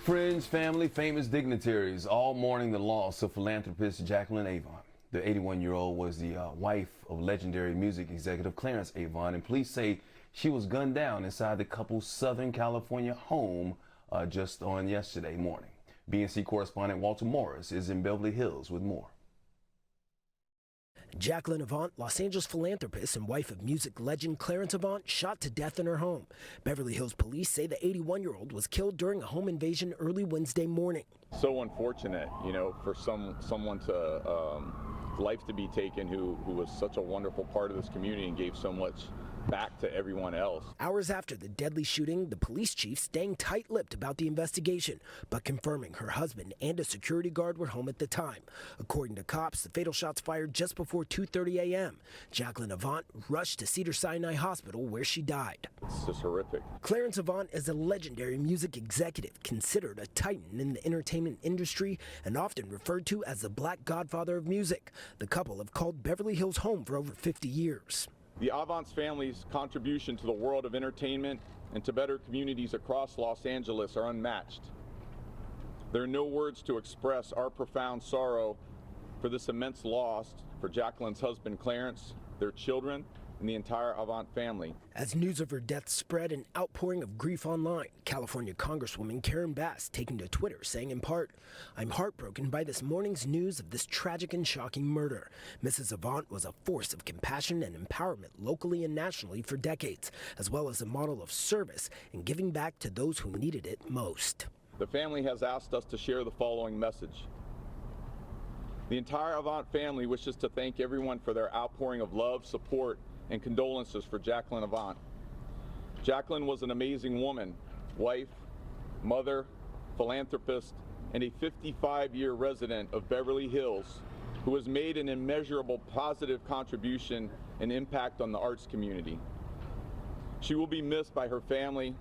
Friends, family, famous dignitaries, all mourning the loss of philanthropist Jacqueline Avant. The 81-year-old was the wife of legendary music executive Clarence Avant, and police say she was gunned down inside the couple's Southern California home just on yesterday morning. BNC correspondent Walter Morris is in Beverly Hills with more. Jacqueline Avant, Los Angeles philanthropist and wife of music legend Clarence Avant, shot to death in her home. Beverly Hills police say the 81-year-old was killed during a home invasion early Wednesday morning. So unfortunate, for someone to life to be taken who was such a wonderful part of this community and gave so much back to everyone else. Hours after the deadly shooting, the police chief staying tight-lipped about the investigation, but confirming her husband and a security guard were home at the time. According to cops, the fatal shots fired just before 2:30 a.m. Jacqueline Avant rushed to Cedars-Sinai Hospital where she died. It's just horrific. Clarence Avant is a legendary music executive, considered a titan in the entertainment industry and often referred to as the Black Godfather of music. The couple have called Beverly Hills home for over 50 years. The Avant's family's contribution to the world of entertainment and to better communities across Los Angeles are unmatched. There are no words to express our profound sorrow for this immense loss for Jacqueline's husband Clarence, their children, and the entire Avant family. As news of her death spread, an outpouring of grief online. California Congresswoman Karen Bass taking to Twitter saying in part, "I'm heartbroken by this morning's news of this tragic and shocking murder. Mrs. Avant was a force of compassion and empowerment locally and nationally for decades, as well as a model of service and giving back to those who needed it most." The family has asked us to share the following message. The entire Avant family wishes to thank everyone for their outpouring of love, support, and condolences for Jacqueline Avant. Jacqueline was an amazing woman, wife, mother, philanthropist, and a 55-year resident of Beverly Hills who has made an immeasurable positive contribution and impact on the arts community. She will be missed by her family,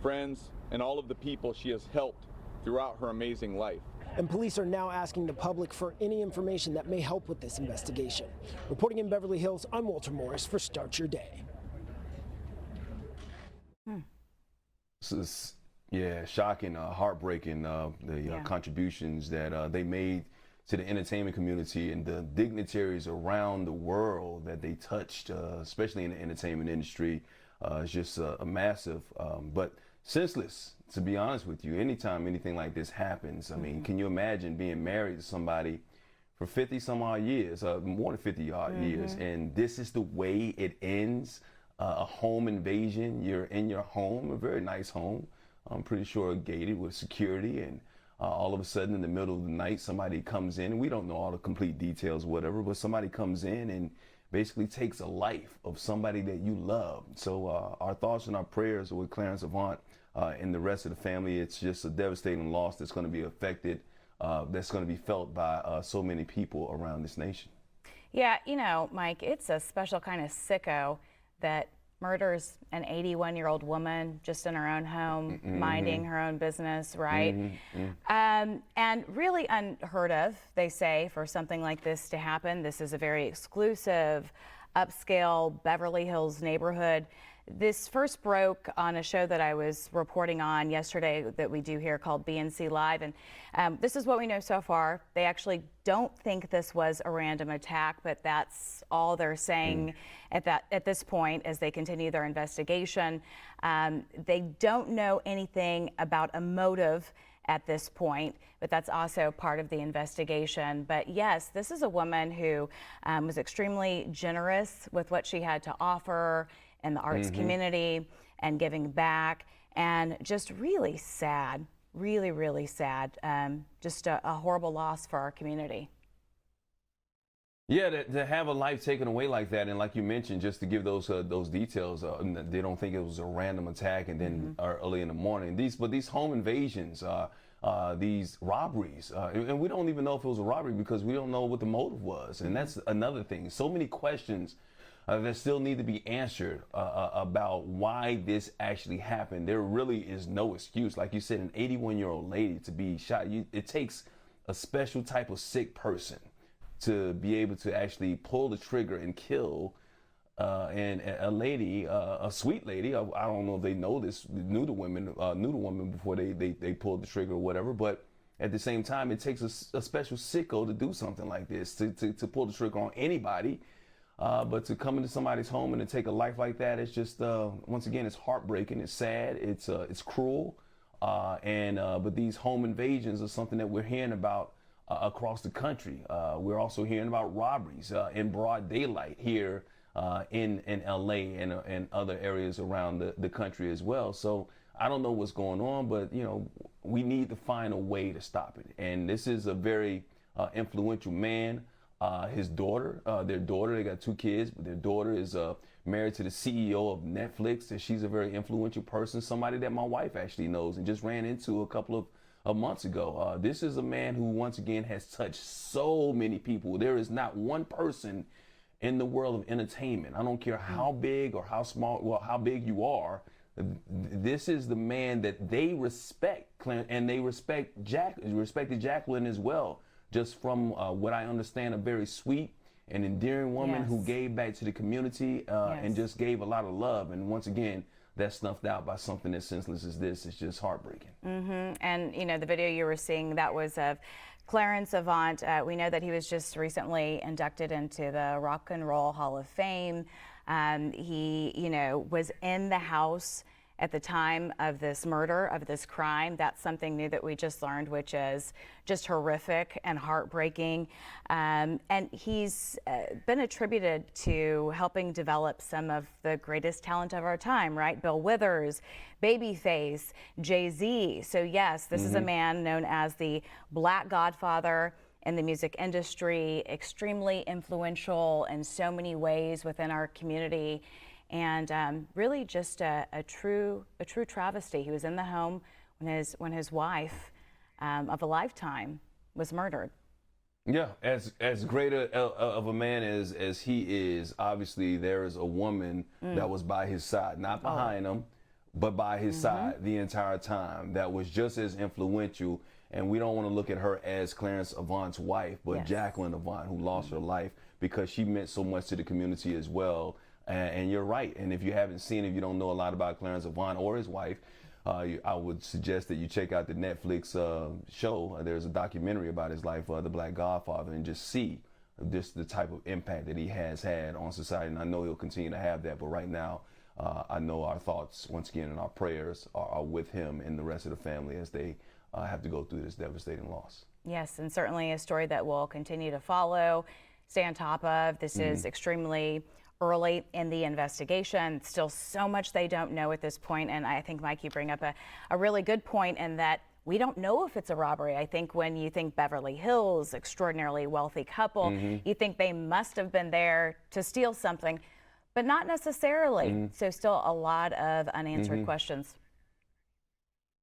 friends, and all of the people she has helped throughout her amazing life. And police are now asking the public for any information that may help with this investigation. Reporting in Beverly Hills, I'm Walter Morris for Start Your Day. This is, shocking, heartbreaking, the contributions that they made to the entertainment community and the dignitaries around the world that they touched, especially in the entertainment industry. It's just a massive, but senseless. To be honest with you, anytime anything like this happens, I mean, can you imagine being married to somebody for 50 some odd years, more than 50 odd years, and this is the way it ends? A home invasion, you're in your home, a very nice home, I'm pretty sure gated with security, and all of a sudden in the middle of the night somebody comes in, and we don't know all the complete details, whatever, but somebody comes in and basically takes a life of somebody that you love. So our thoughts and our prayers are with Clarence Avant and the rest of the family. It's just a devastating loss that's going to be affected, that's going to be felt by so many people around this nation. Yeah, Mike, it's a special kind of sicko that murders an 81-year-old woman just in her own home, minding her own business, right? And really unheard of, they say, for something like this to happen. This is a very exclusive, upscale Beverly Hills neighborhood. This first broke on a show that I was reporting on yesterday that we do here called BNC Live, and this is what we know so far. They actually don't think this was a random attack, but that's all they're saying at this point as they continue their investigation. They don't know anything about a motive at this point, but that's also part of the investigation. But yes, this is a woman who was extremely generous with what she had to offer in the arts community and giving back, and just really sad, really, really sad. Just a horrible loss for our community. Yeah, to have a life taken away like that, and like you mentioned, just to give those details, they don't think it was a random attack, and then early in the morning. These home invasions, these robberies, and we don't even know if it was a robbery because we don't know what the motive was, and that's another thing. So many questions that still need to be answered about why this actually happened. There really is no excuse. Like you said, an 81-year-old lady to be shot. It takes a special type of sick person to be able to actually pull the trigger and kill and a lady, a sweet lady. I don't know if they knew the woman before they pulled the trigger or whatever. But at the same time, it takes a special sicko to do something like this, to pull the trigger on anybody. But to come into somebody's home and to take a life like that, it's just once again, it's heartbreaking. It's sad. It's cruel. But these home invasions are something that we're hearing about across the country. We're also hearing about robberies in broad daylight here in LA and other areas around the country as well. So I don't know what's going on, but we need to find a way to stop it. And this is a very influential man. His daughter, they got 2 kids, but their daughter is married to the CEO of Netflix, and she's a very influential person, somebody that my wife actually knows and just ran into a couple of months ago. This is a man who, once again, has touched so many people. There is not one person in the world of entertainment, I don't care how big or how small, well, how big you are, this is the man that they respect, and they respected Jacqueline as well. Just from what I understand, a very sweet and endearing woman who gave back to the community and just gave a lot of love. And once again, that's snuffed out by something as senseless as this. It's just heartbreaking. And the video you were seeing, that was of Clarence Avant. We know that he was just recently inducted into the Rock and Roll Hall of Fame. He, was in the house at the time of this murder, of this crime. That's something new that we just learned, which is just horrific and heartbreaking. And he's been attributed to helping develop some of the greatest talent of our time, right? Bill Withers, Babyface, Jay-Z. So yes, this is a man known as the Black Godfather in the music industry, extremely influential in so many ways within our community. And really just a true travesty. He was in the home when his wife of a lifetime was murdered. Yeah, as great of a man as he is, obviously there is a woman that was by his side, not behind him, but by his side the entire time, that was just as influential. And we don't want to look at her as Clarence Avant's wife, but Jacqueline Avant, who lost her life because she meant so much to the community as well. And you're right. And if you haven't seen, if you don't know a lot about Clarence Avant or his wife, I would suggest that you check out the Netflix show. There's a documentary about his life, The Black Godfather, and just see the type of impact that he has had on society. And I know he'll continue to have that. But right now, I know our thoughts, once again, and our prayers are with him and the rest of the family as they have to go through this devastating loss. Yes, and certainly a story that we'll continue to follow, stay on top of. This is extremely early in the investigation. Still so much they don't know at this point. And I think, Mike, you bring up a really good point in that we don't know if it's a robbery. I think when you think Beverly Hills, extraordinarily wealthy couple, you think they must have been there to steal something, but not necessarily. So still a lot of unanswered questions.